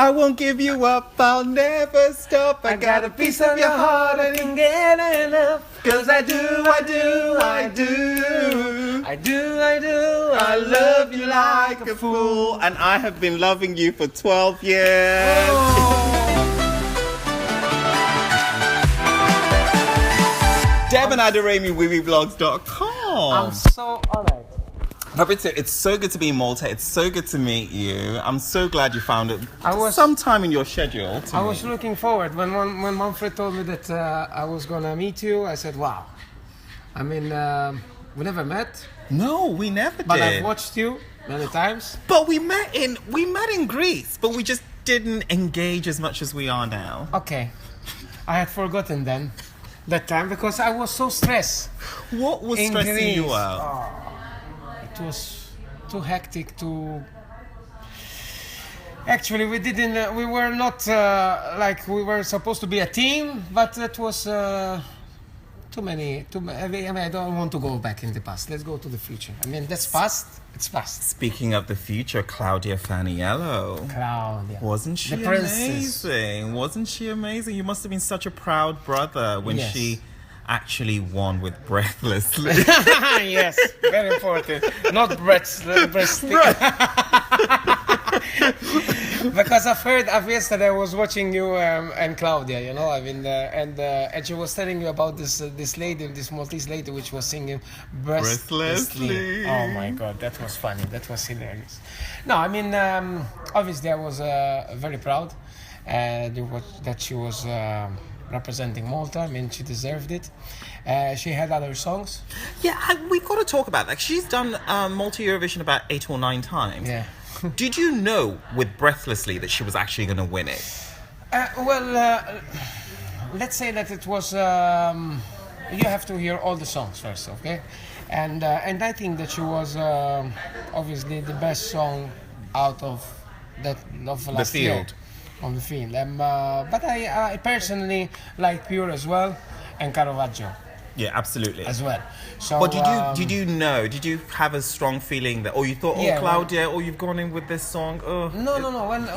I won't give you up, I'll never stop. I got a piece of your heart, I can't get enough. 'Cause I do. I love you like a fool. And I have been loving you for 12 years. Deb and Adaremi, wiwibloggs.com. I'm so honored. Fabrizio, it's so good to be in Malta. It's so good to meet you. I'm so glad you found it some time in your schedule. I was looking forward. When Manfred told me that I was going to meet you, I said, wow. I mean, we never met. No, we never did. But I've watched you many times. But we met in Greece, but we just didn't engage as much as we are now. Okay. I had forgotten then, that time, because I was so stressed. What was stressing Greece. you out? Oh. It was too hectic to... Actually, we were not like we were supposed to be a team, but it was too many. I mean, I don't want to go back in the past. Let's go to the future. I mean, that's past. It's past. Speaking of the future, Claudia Faniello. Claudia. Wasn't she the princess. amazing? Wasn't she amazing? You must have been such a proud brother when she actually won with Breathlessly. Yes, very important. Not breaststicks. Because yesterday I was watching you and Claudia, you know, I mean, and she was telling you about this lady, this Maltese lady, which was singing Breathlessly. Oh my God, that was funny. That was hilarious. No, I mean, obviously I was very proud that she was representing Malta. I mean, she deserved it. She had other songs. Yeah, we've got to talk about that. She's done Malta Eurovision about 8 or 9 times. Yeah. Did you know with Breathlessly that she was actually going to win it? Let's say that it was... you have to hear all the songs first, okay? And I think that she was obviously the best song out of last year. On the field. But I personally like Pure as well, and Caravaggio. Yeah, absolutely. As well. So, but did you know? Did you have a strong feeling that, or you thought, Claudia, you've gone in with this song? No.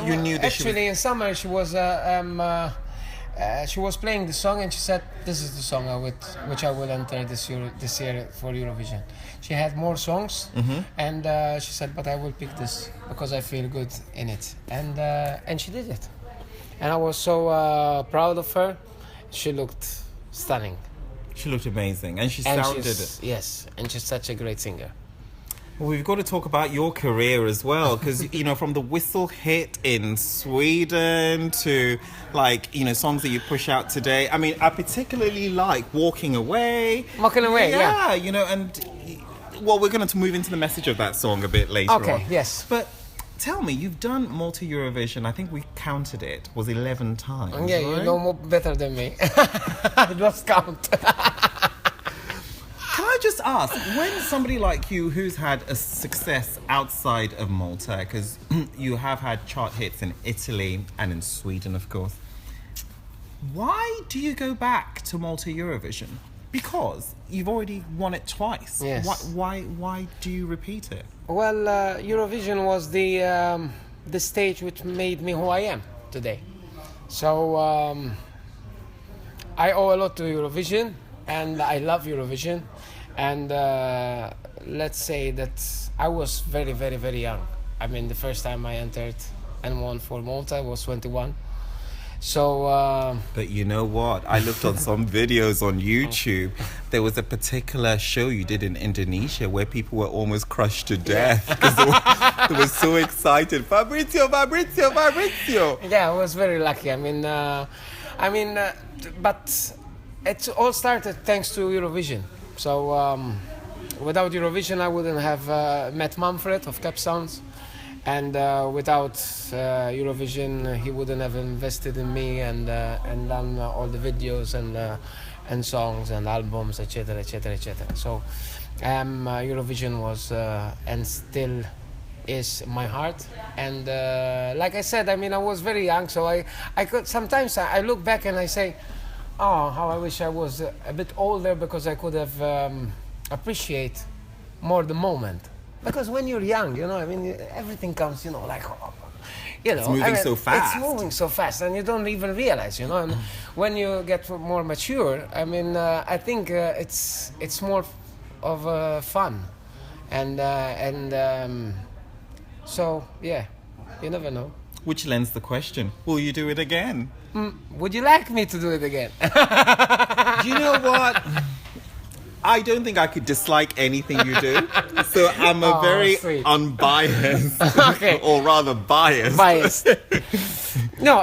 You knew that actually, in summer she was playing the song, and she said, "This is the song which I will enter this year for Eurovision." She had more songs, and she said, "But I will pick this because I feel good in it," and she did it, and I was so proud of her. She looked stunning. She looked amazing, and she sounded it. Yes, and she's such a great singer. Well, we've got to talk about your career as well, because you know, from the whistle hit in Sweden to songs that you push out today. I mean, I particularly like Walking Away. Walking Away, yeah. You know, and well, we're going to move into the message of that song a bit later on. Okay, yes. But tell me, you've done Malta Eurovision, I think we counted it, was 11 times, Yeah, right? you know more better than me. I lost count. Can I just ask, when somebody like you who's had a success outside of Malta, because you have had chart hits in Italy and in Sweden, of course, why do you go back to Malta Eurovision? Because you've already won it twice. Yes. Why do you repeat it? Well, Eurovision was the stage which made me who I am today. So I owe a lot to Eurovision, and I love Eurovision. And let's say that I was very, very, very young. I mean, the first time I entered and won for Malta, I was 21. So, but you know what? I looked on some videos on YouTube. There was a particular show you did in Indonesia where people were almost crushed to death because they were so excited. Fabrizio! Yeah, I was very lucky. But it all started thanks to Eurovision. So, without Eurovision, I wouldn't have met Manfred of Cap Sounds. And without Eurovision, he wouldn't have invested in me and done all the videos and songs and albums, etc., etc., etc. So Eurovision was and still is my heart. And like I said, I mean, I was very young, so I could sometimes I look back and I say, oh, how I wish I was a bit older, because I could have appreciate more the moment. Because when you're young, you know, I mean, everything comes, you know, like, you know, it's moving so fast. It's moving so fast, and you don't even realize, you know. And when you get more mature, I mean, I think it's more of fun, and so yeah, you never know. Which lends the question: will you do it again? Would you like me to do it again? You know what? I don't think I could dislike anything you do. So I'm a very sweet. unbiased, Okay. or rather biased. Biased. No,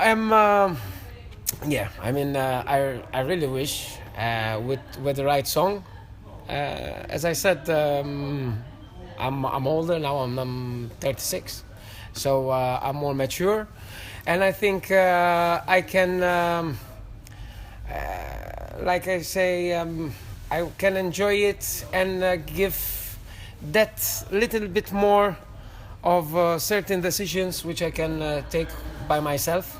yeah. I mean, I really wish with the right song. As I said, I'm older now. I'm 36, so I'm more mature, and I think I can, like I say, I can enjoy it and give that little bit more of certain decisions which I can take by myself,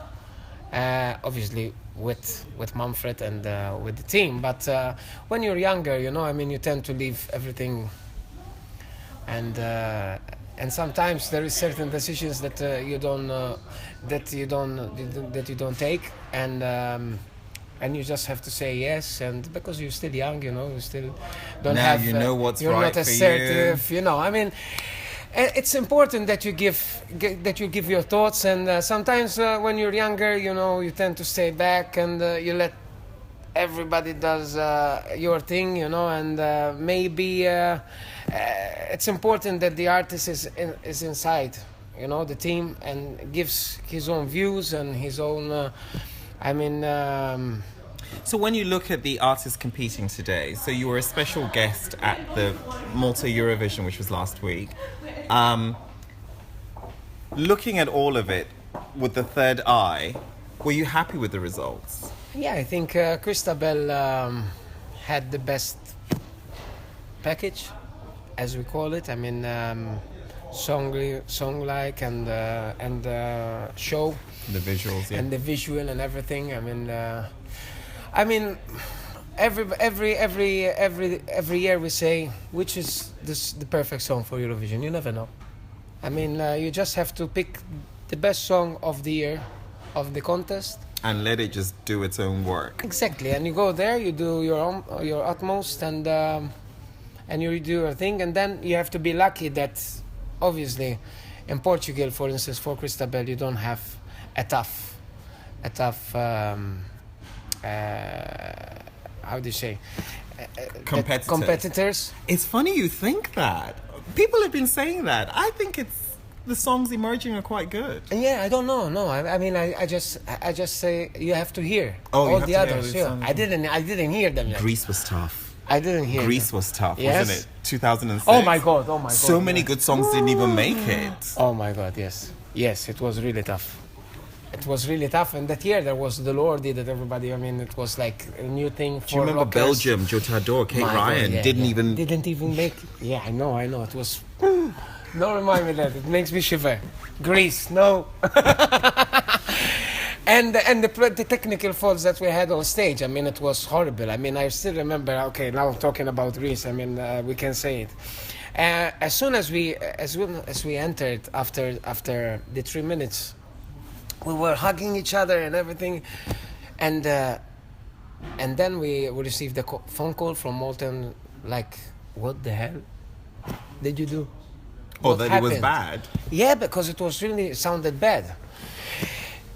obviously with Manfred and with the team. But when you're younger, you know, I mean, you tend to leave everything, and sometimes there is certain decisions that you don't take, and you just have to say yes, and because you're still young, you know, you still don't Now have. you know what's you're right not for assertive, you know. I mean, it's important that you give your thoughts, and sometimes when you're younger, you know, you tend to stay back and you let everybody does your thing, you know, and maybe it's important that the artist is inside, you know, the team, and gives his own views and his own. So when you look at the artists competing today, so you were a special guest at the Malta Eurovision, which was last week. Looking at all of it with the third eye, were you happy with the results? Yeah, I think Christabel had the best package, as we call it. I mean, song-like and show. The visuals, yeah. And the visual and everything. I mean, every year we say which is the perfect song for Eurovision. You never know. I mean, you just have to pick the best song of the year, of the contest, and let it just do its own work. Exactly, and you go there, you do your utmost, and you do your thing, and then you have to be lucky that, obviously, in Portugal, for instance, for Christabel, you don't have a tough how do you say, competitors. It's funny you think that. People have been saying that. I think the songs emerging are quite good. Yeah, I don't know. No, I mean, I just say you have to hear all the others. Yeah, I didn't hear them yet. Greece was tough. I didn't hear. Greece was tough, yes? wasn't it? 2006. Oh my god! So many good songs didn't even make it. Oh my god! Yes, it was really tough. It was really tough, and that year there was the Lordi that everybody. I mean, it was like a new thing for. Do you remember rockers. Belgium? Jotador, Kate Ryan didn't even make. Yeah, I know. It was. Don't remind me that. It makes me shiver. Greece, no. And the technical faults that we had on stage. I mean, it was horrible. I mean, I still remember. Okay, now talking about Greece. I mean, we can say it. As soon as we entered after the 3 minutes, we were hugging each other and everything, and then we received a phone call from Malta. Like, what the hell did you do? Oh, what that happened? It was bad. Yeah, because it was really sounded bad.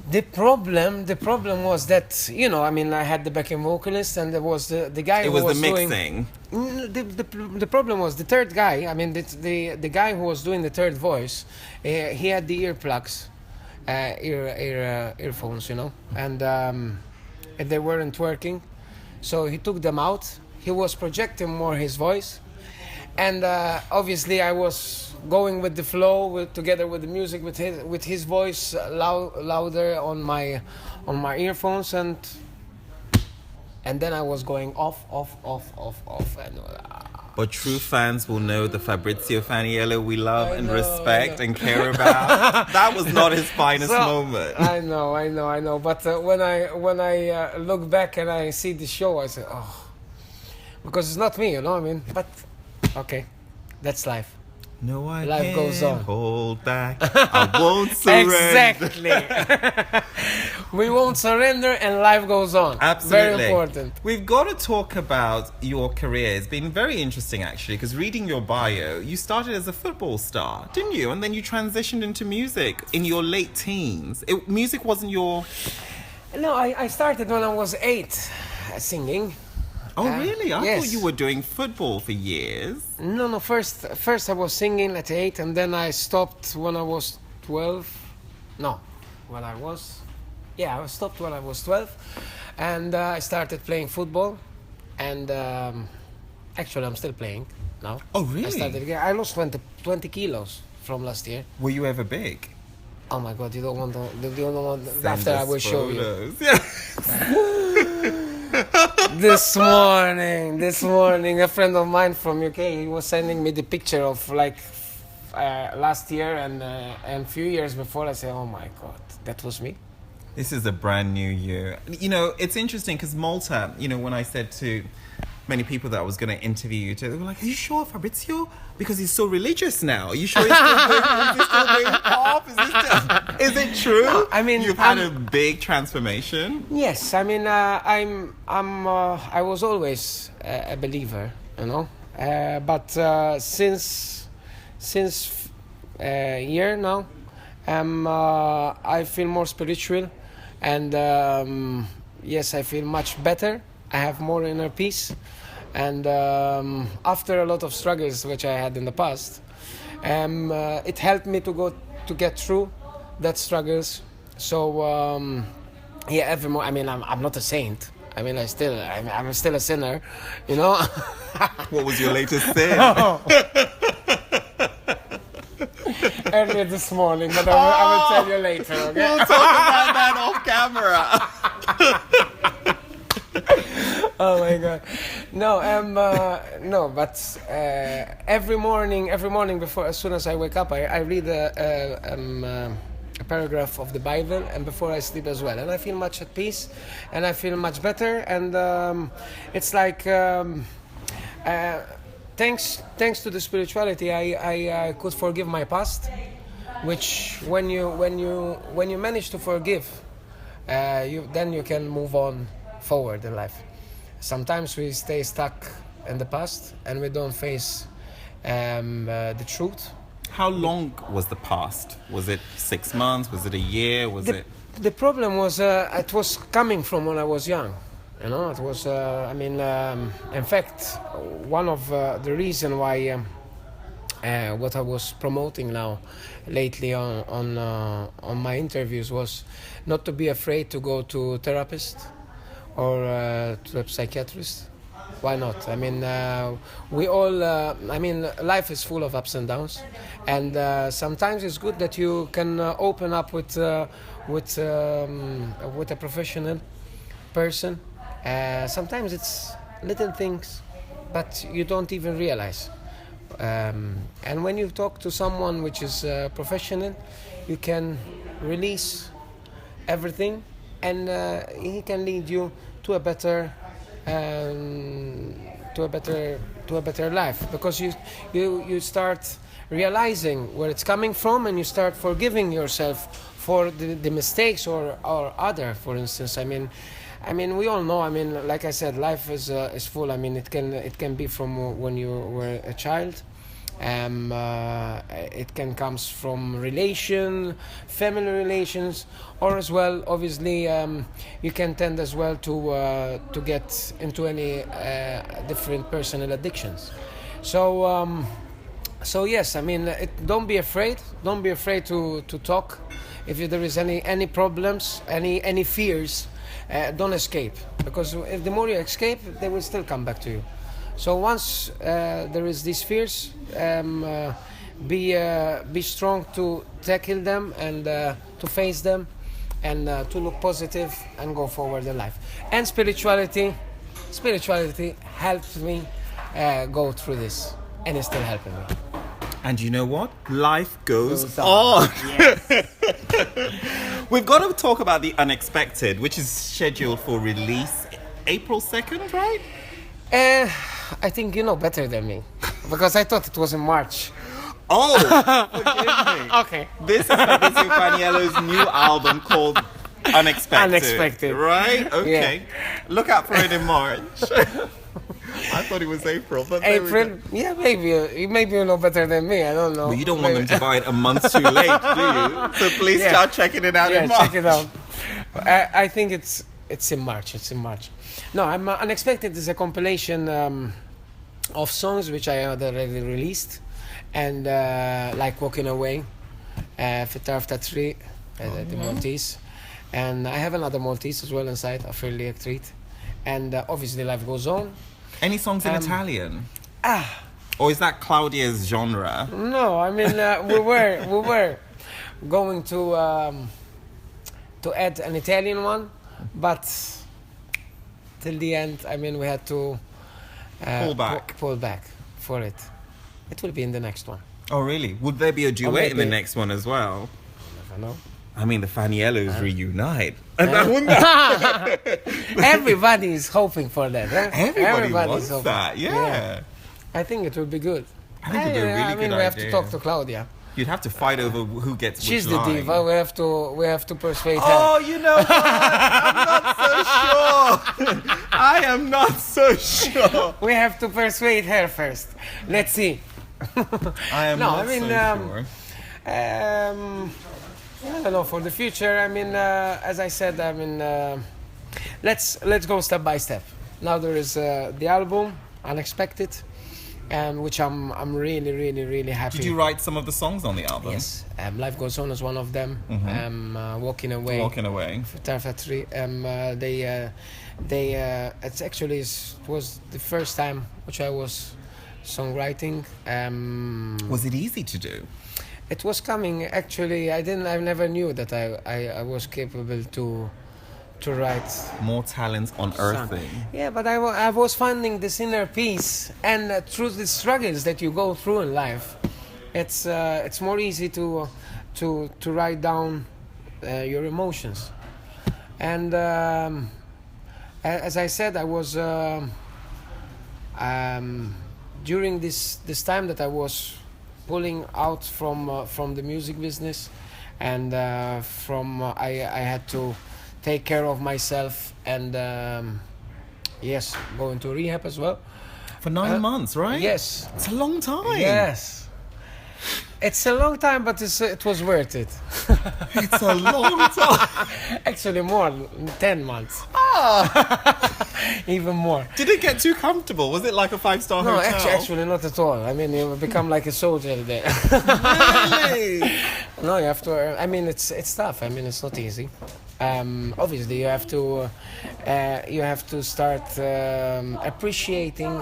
The problem was that, you know, I mean, I had the backing vocalist, and there was the guy who was the mixing. The problem was the third guy. I mean, the guy who was doing the third voice, he had the earplugs, earphones, you know, and they weren't working, so he took them out. He was projecting more his voice, and obviously I was going with the flow, together with the music, with his voice louder on my earphones, and then I was going off, and. But true fans will know the Fabrizio Faniello we love and respect and care about. That was not his finest moment. I know. But when I look back and I see the show, I say, oh, because it's not me, you know. I mean, but okay, that's life. No, I Life can't goes on. hold back. I won't surrender. Exactly. We won't surrender and life goes on. Absolutely. Very important. We've got to talk about your career. It's been very interesting, actually, because reading your bio, you started as a football star, didn't you? And then you transitioned into music in your late teens. Music wasn't your... No, I started when I was 8 singing. Oh, really? I yes. thought you were doing football for years. No. First I was singing at 8, and then I stopped when I was 12. No, when I was... Yeah, I stopped when I was 12. And I started playing football. And actually, I'm still playing now. Oh, really? I started again. I lost 20 kilos from last year. Were you ever big? Oh my God, you don't want to... Send after I us will show you. photos. Yeah. This morning, a friend of mine from UK, he was sending me the picture of like last year and a few years before. I said, oh my God, that was me. This is a brand new year. You know, it's interesting because Malta, you know, when I said to many people that I was going to interview you, they were like, are you sure, Fabrizio? Because he's so religious now. Are you sure he's still doing pop? Is it true? No, I mean, you've had a big transformation. Yes, I mean, I was always a believer, you know. But since a year now, I feel more spiritual, and yes, I feel much better. I have more inner peace, and after a lot of struggles which I had in the past, it helped me to get through that struggles. So yeah, I mean, I'm not a saint. I mean, I'm still a sinner, you know. What was your latest sin? Earlier this morning, but I will tell you later. Okay? We'll talk about that off camera. Oh my God, no, but every morning before, as soon as I wake up, I read a paragraph of the Bible, and before I sleep as well, and I feel much at peace, and I feel much better, and it's like thanks to the spirituality, I could forgive my past, which when you manage to forgive, then you can move on forward in life. Sometimes we stay stuck in the past and we don't face the truth. How long was the past? Was it 6 months? Was it a year? The problem was it was coming from when I was young. You know, it was. In fact, one of the reason why what I was promoting now lately on my interviews was not to be afraid to go to a therapist or to a psychiatrist. Why not? I mean, we all. Life is full of ups and downs, and sometimes it's good that you can open up with a professional person. Sometimes it's little things, but you don't even realize. And when you talk to someone which is professional, you can release everything, and he can lead you to a better life, because you start realizing where it's coming from, and you start forgiving yourself for the mistakes or other. For instance, I mean, we all know. I mean, like I said, life is full. I mean, it can be from when you were a child. It can comes from family relations, or as well, obviously, you can tend as well to get into any different personal addictions. So yes, I mean, don't be afraid. Don't be afraid to talk. If there is any problems, any fears, don't escape, because if the more you escape, they will still come back to you. So once there is these fears, be strong to tackle them and to face them, and to look positive and go forward in life. And spirituality helped me go through this, and it's still helping me. And you know what? Life goes on. Yes. We've got to talk about The Unexpected, which is scheduled for release April 2nd, right? I think you know better than me, because I thought it was in March. Oh, forgive me. Okay. This is Fabrizio Faniello's new album called Unexpected. Unexpected. Right? Okay. Yeah. Look out for it in March. I thought it was April, but there we April? go. Yeah, maybe you know better than me. I don't know. But you don't want them to buy it a month too late, do you? So please start checking it out in March. Check it out. I think it's in March. It's in March. No, Unexpected is a compilation of songs which I had already released, and like Walking Away, Fit After 3, the Maltese, and I have another Maltese as well inside, a fairly treat, and obviously Life Goes On. Any songs in Italian? Ah. Or is that Claudia's genre? No, I mean we were going to add an Italian one, but till the end, I mean we had to pull back for it. It will be in the next one. Oh really? Would there be a duet in the next one as well? I never know. I mean, the Faniellos reunite. Everybody is hoping for that. Huh? Everybody wants that, yeah. I think it will be good. I think it would be a really good I mean, we have to talk to Claudia. You'd have to fight over who gets which She's line. the diva. We have to persuade her. Oh, you know what? I'm not so sure. I am not so sure. We have to persuade her first. Let's see. I am not so sure. I don't know, for the future, I mean, as I said, I mean, let's go step by step. Now there is the album, Unexpected, and which I'm really happy. Did you write some of the songs on the album? Yes. Life Goes On is one of them. Walking Away. Walking Away. Tarfatri. It was the first time which I was songwriting. Was it easy to do? It was coming, actually. I never knew that I was capable to write more talent on earth thing. Yeah, but I was finding this inner peace, and through the struggles that you go through in life, it's more easy to write down your emotions. And as I said, I was during this time that I was pulling out from the music business, and I had to take care of myself, and yes, go into rehab as well. For 9 months, right? Yes. It's a long time. Yes. It's a long time, but it was worth it. It's a long time. Actually, more, 10 months. Even more. Did it get too comfortable? Was it like a 5-star hotel? No, actually not at all. I mean, you become like a soldier there. Really? No, you have to. I mean, it's tough. I mean, it's not easy. Obviously, you have to start appreciating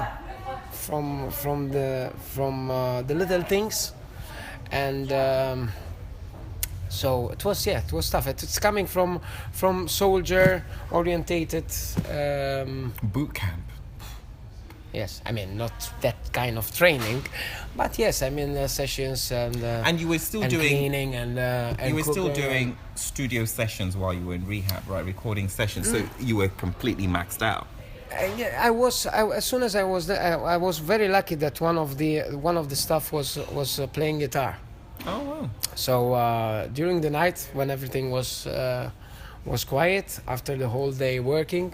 from the little things, and so it was tough. It's coming from soldier orientated boot camp. Yes, I mean not that kind of training, but yes, I mean sessions and you were still doing cleaning and you were still doing studio sessions while you were in rehab, right? Recording sessions, so you were completely maxed out. Yeah, as soon as I was there, I was very lucky that one of the staff was playing guitar. Oh wow! So during the night, when everything was quiet after the whole day working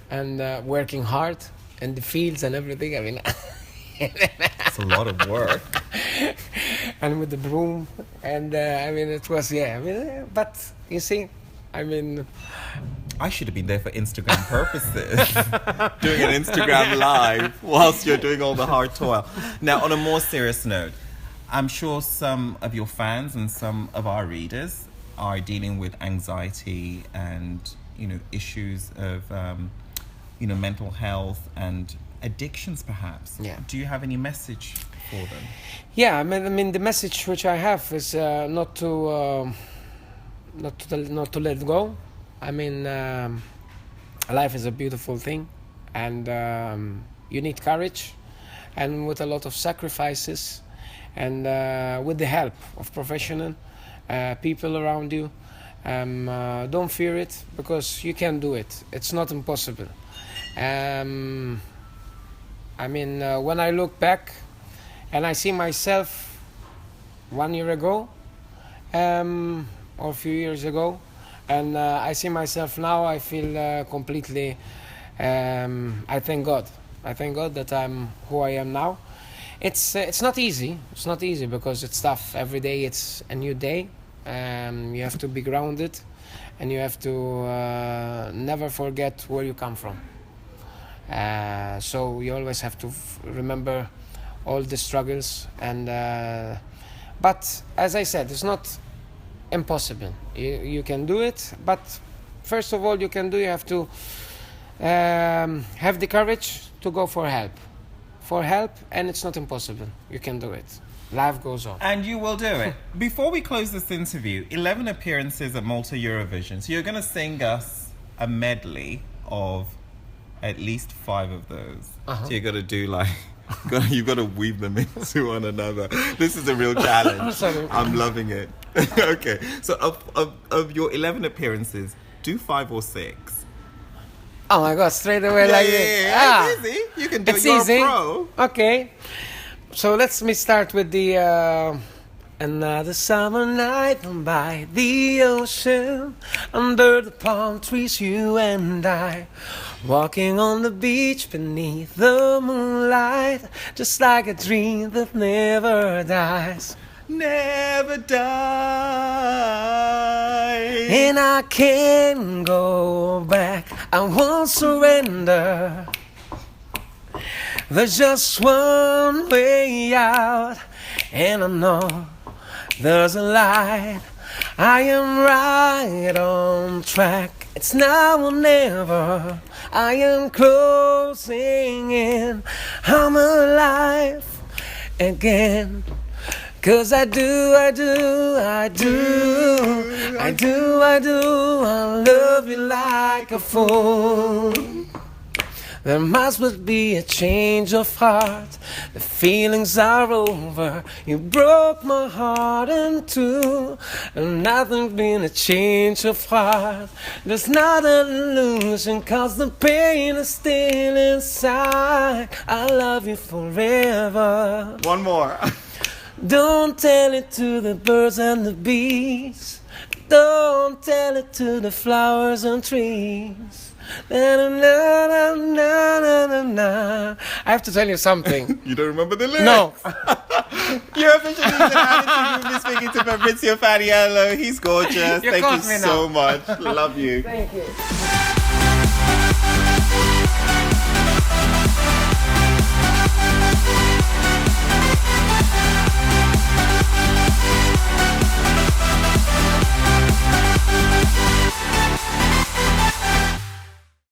and working hard in the fields and everything, I mean, it's a lot of work. And with the broom, and I mean, it was but you see, I mean, I should have been there for Instagram purposes, doing an Instagram live whilst you're doing all the hard toil. Now, on a more serious note, I'm sure some of your fans and some of our readers are dealing with anxiety and, issues of, mental health and addictions, perhaps. Yeah. Do you have any message for them? Yeah, I mean, the message which I have is not to let go. I mean, life is a beautiful thing, and you need courage, and with a lot of sacrifices, and with the help of professional people around you. Don't fear it, because you can do it. It's not impossible. I mean, when I look back and I see myself 1 year ago, or a few years ago, and I see myself now. I feel completely. I thank God. I thank God that I'm who I am now. It's not easy. It's not easy because it's tough. Every day it's a new day. You have to be grounded, and you have to never forget where you come from. So you always have to remember all the struggles. And but as I said, it's not impossible. You can do it. But first of all, you have to have the courage to go for help. And it's not impossible. You can do it. Life goes on. And you will do it. Before we close this interview, 11 appearances at Malta Eurovision. So you're going to sing us a medley of at least 5 of those. So you got to do like, you've got to weave them into one another. This is a real challenge. I'm loving it. Okay. So of your 11 appearances, do 5 or 6. Oh my God, straight away like this. It's easy. You can do it. You're easy. a pro. Okay. So let me start with the another summer night by the ocean, under the palm trees, you and I, walking on the beach beneath the moonlight, just like a dream that never dies. Never die. And I can't go back, I won't surrender. There's just one way out, and I know there's a light. I am right on track, it's now or never. I am closing in, I'm alive again. 'Cause I love you like a fool. There must be a change of heart. The feelings are over. You broke my heart in two. And nothing's been a change of heart. There's not an illusion, 'cause the pain is still inside. I love you forever. One more. Don't tell it to the birds and the bees. Don't tell it to the flowers and trees. Na, na, na, na, na, na, na. I have to tell you something. You don't remember the lyrics? No. You're officially we've been speaking to Fabrizio Faniello. He's gorgeous. You Thank you caught me so now. much. Love you. Thank you.